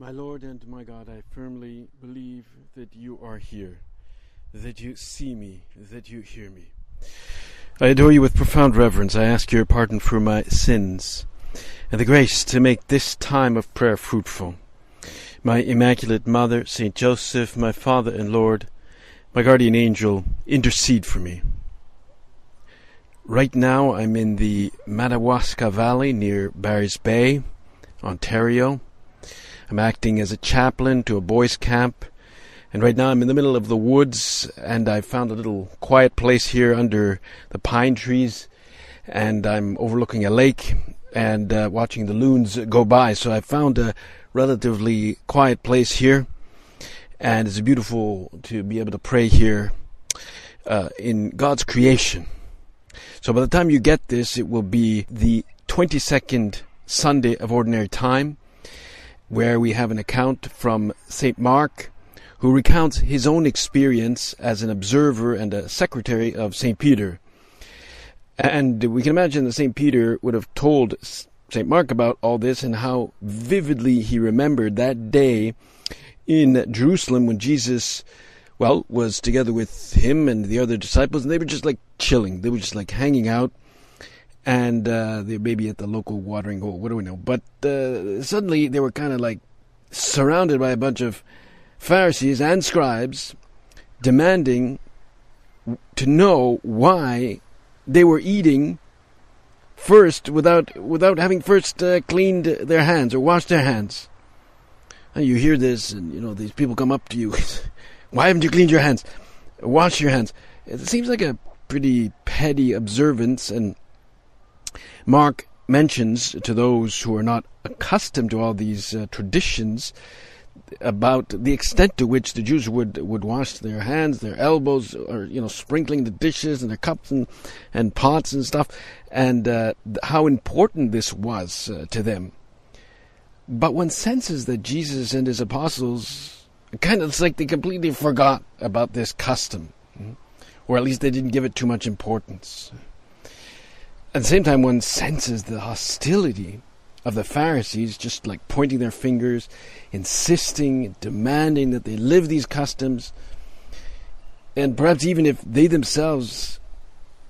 My Lord and my God, I firmly believe that you are here, that you see me, that you hear me. I adore you with profound reverence. I ask your pardon for my sins and the grace to make this time of prayer fruitful. My Immaculate Mother, Saint Joseph, my Father and Lord, my guardian angel, intercede for me. Right now I'm in the Madawaska Valley near Barry's Bay, Ontario. I'm acting as a chaplain to a boys' camp, and right now I'm in the middle of the woods, and I found a little quiet place here under the pine trees, and I'm overlooking a lake and watching the loons go by. So I found a relatively quiet place here, and it's beautiful to be able to pray here in God's creation. So by the time you get this, it will be the 22nd Sunday of Ordinary Time, where we have an account from St. Mark, who recounts his own experience as an observer and a secretary of St. Peter. And we can imagine that St. Peter would have told St. Mark about all this and how vividly he remembered that day in Jerusalem when Jesus, was together with him and the other disciples, and they were just like chilling. They were just like hanging out. And they may be at the local watering hole, what do we know? But suddenly they were kind of like surrounded by a bunch of Pharisees and scribes demanding to know why they were eating first without having first cleaned their hands or washed their hands. And you hear this, and these people come up to you. Why haven't you cleaned your hands? Wash your hands. It seems like a pretty petty observance, and Mark mentions to those who are not accustomed to all these traditions about the extent to which the Jews would wash their hands, their elbows, or sprinkling the dishes and their cups and pots and stuff, and how important this was to them. But one senses that Jesus and his apostles it's like they completely forgot about this custom, or at least they didn't give it too much importance. At the same time, one senses the hostility of the Pharisees, just like pointing their fingers, insisting, demanding that they live these customs. And perhaps even if they themselves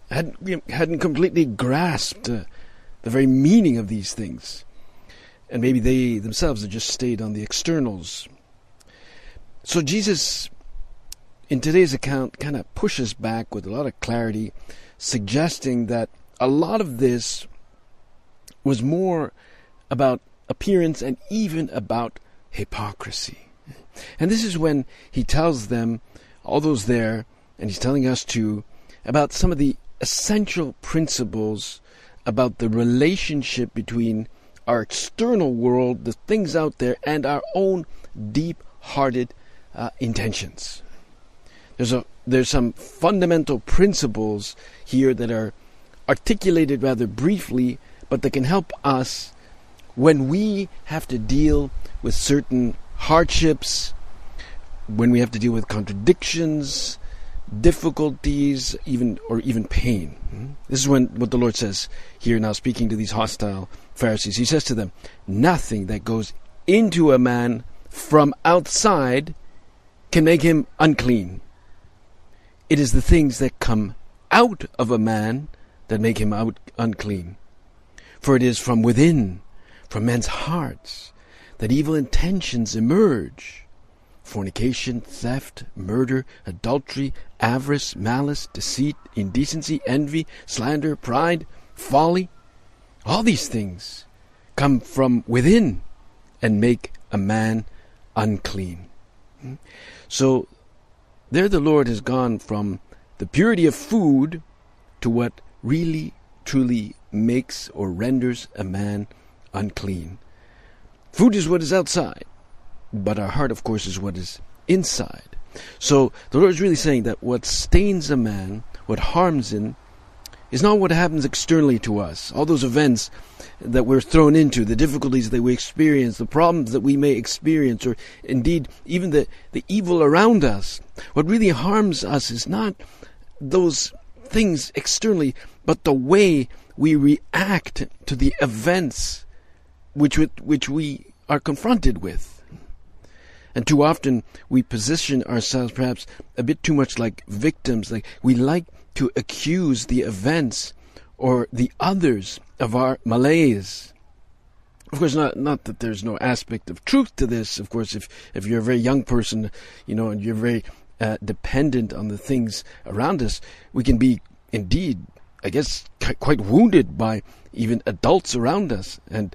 hadn't completely grasped the very meaning of these things. And maybe they themselves had just stayed on the externals. So Jesus, in today's account, kind of pushes back with a lot of clarity, suggesting that a lot of this was more about appearance and even about hypocrisy. And this is when he tells them, all those there, and he's telling us too, about some of the essential principles about the relationship between our external world, the things out there, and our own deep-hearted intentions. There's some fundamental principles here that are articulated rather briefly, but that can help us when we have to deal with certain hardships, when we have to deal with contradictions, difficulties, even pain. This is what the Lord says here now, speaking to these hostile Pharisees. He says to them, "Nothing that goes into a man from outside can make him unclean. It is the things that come out of a man that make him unclean. For it is from within, from men's hearts, that evil intentions emerge: fornication, theft, murder, adultery, avarice, malice, deceit, indecency, envy, slander, pride, folly. All these things come from within and make a man unclean." So there the Lord has gone from the purity of food to what really, truly makes or renders a man unclean. Food is what is outside, but our heart, of course, is what is inside. So the Lord is really saying that what stains a man, what harms him, is not what happens externally to us. All those events that we're thrown into, the difficulties that we experience, the problems that we may experience, or indeed even the evil around us. What really harms us is not those things externally, but the way we react to the events which we are confronted with. And too often we position ourselves perhaps a bit too much like victims. Like we like to accuse the events or the others of our malaise. Of course, not that there's no aspect of truth to this. Of course, if you're a very young person, and you're very dependent on the things around us, we can be indeed, I guess, quite wounded by even adults around us. And,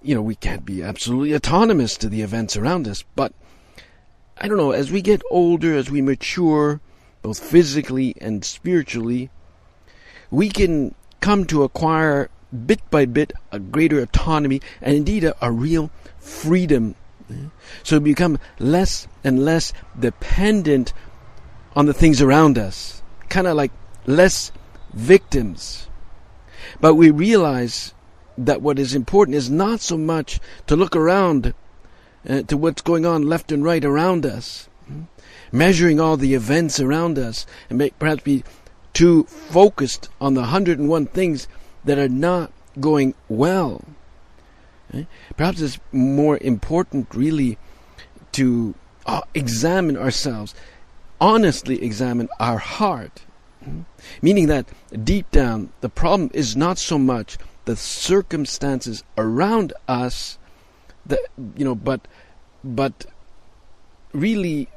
we can't be absolutely autonomous to the events around us. But, I don't know, as we get older, as we mature, both physically and spiritually, we can come to acquire bit by bit a greater autonomy and indeed a real freedom. So we become less and less dependent on the things around us, kind of like less victims. But we realize that what is important is not so much to look around to what's going on left and right around us, measuring all the events around us, and perhaps be too focused on the 101 things that are not going well. Perhaps it's more important really to examine ourselves, honestly examine our heart. Meaning that deep down, the problem is not so much the circumstances around us, that but really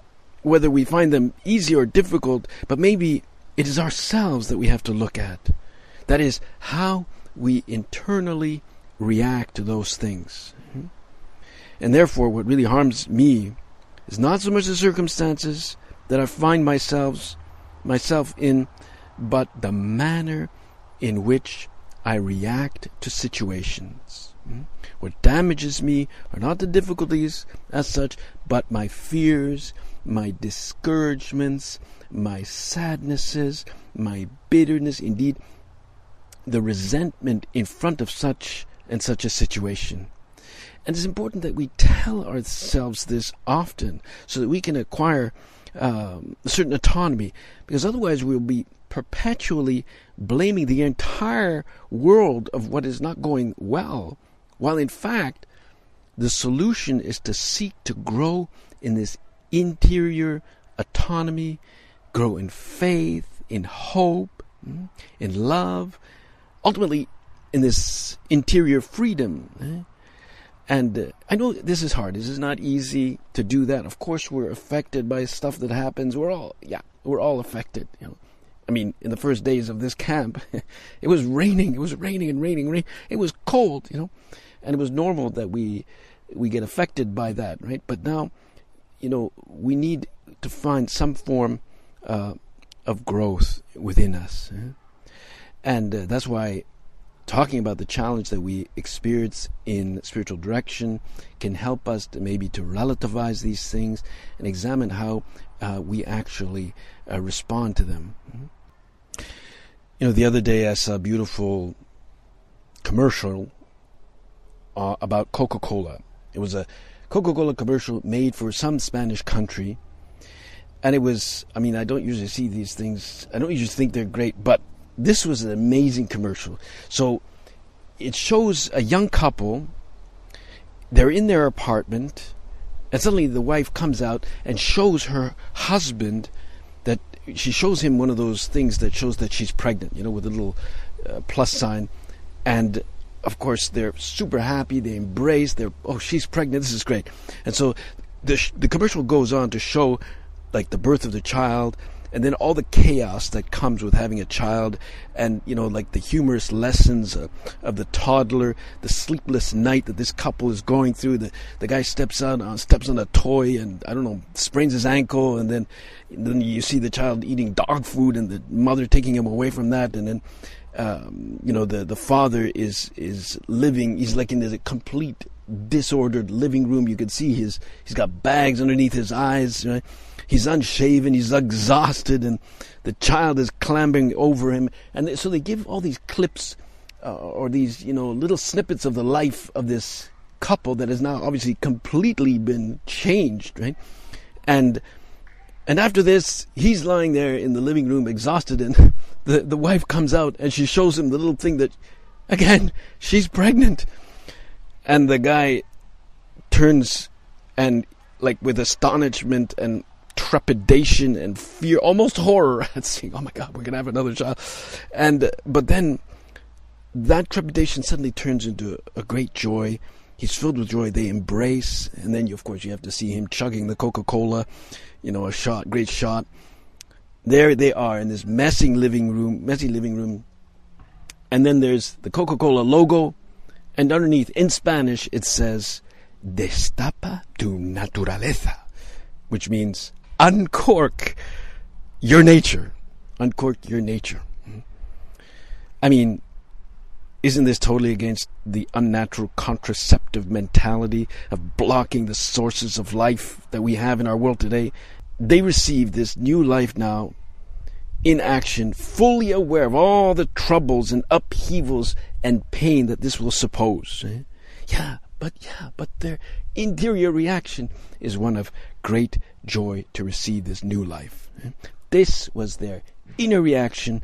whether we find them easy or difficult, but maybe it is ourselves that we have to look at. That is how we internally react to those things. And therefore, what really harms me is not so much the circumstances that I find myself in, but the manner in which I react to situations. What damages me are not the difficulties as such, but my fears, my discouragements, my sadnesses, my bitterness, indeed, the resentment in front of such and such a situation. And it's important that we tell ourselves this often so that we can acquire a certain autonomy, because otherwise we'll be perpetually blaming the entire world of what is not going well, while in fact the solution is to seek to grow in this interior autonomy, grow in faith, in hope, in love, ultimately in this interior freedom. And I know this is hard. This is not easy to do that. Of course, we're affected by stuff that happens. We're all affected. I mean, in the first days of this camp, it was raining. It was raining and raining, raining. It was cold, and it was normal that we get affected by that, right? But now, we need to find some form of growth within us, and that's why talking about the challenge that we experience in spiritual direction can help us to relativize these things and examine how we actually respond to them. The other day I saw a beautiful commercial about Coca-Cola. It was a Coca-Cola commercial made for some Spanish country. And it was, I don't usually see these things. I don't usually think they're great, but this was an amazing commercial. So it shows a young couple. They're in their apartment, and suddenly the wife comes out and shows her husband that she shows him one of those things that shows that she's pregnant, with a little plus sign. And of course, they're super happy. They embrace. She's pregnant. This is great. And so the commercial goes on to show like the birth of the child, and then all the chaos that comes with having a child, and like the humorous lessons of the toddler, the sleepless night that this couple is going through. The guy steps on a toy and sprains his ankle, and then you see the child eating dog food and the mother taking him away from that, and then the father is living. He's like in this complete disordered living room. You can see he's got bags underneath his eyes, right? He's unshaven, he's exhausted, and the child is clambering over him. And so they give all these clips or these, little snippets of the life of this couple that has now obviously completely been changed, right? And after this, he's lying there in the living room exhausted, and the wife comes out and she shows him the little thing that, again, she's pregnant. And the guy turns and like with astonishment and trepidation and fear, almost horror at seeing, oh my God, we're going to have another child. But then that trepidation suddenly turns into a great joy. He's filled with joy. They embrace. And then, of course, you have to see him chugging the Coca-Cola, a great shot. There they are in this messy living room. And then there's the Coca-Cola logo. And underneath, in Spanish, it says, Destapa tu naturaleza, which means uncork your nature. Uncork your nature. I mean, isn't this totally against the unnatural contraceptive mentality of blocking the sources of life that we have in our world today? They receive this new life now in action, fully aware of all the troubles and upheavals and pain that this will suppose. But their interior reaction is one of great joy to receive this new life. This was their inner reaction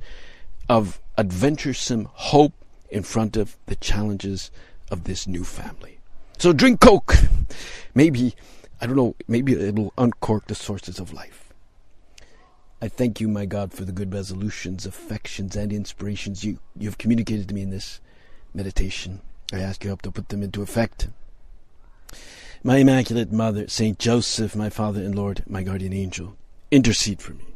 of adventuresome hope in front of the challenges of this new family. So drink Coke. Maybe it'll uncork the sources of life. I thank you, my God, for the good resolutions, affections, and inspirations you have communicated to me in this meditation. I ask your help to put them into effect. My Immaculate Mother, Saint Joseph, my Father and Lord, my guardian angel, intercede for me.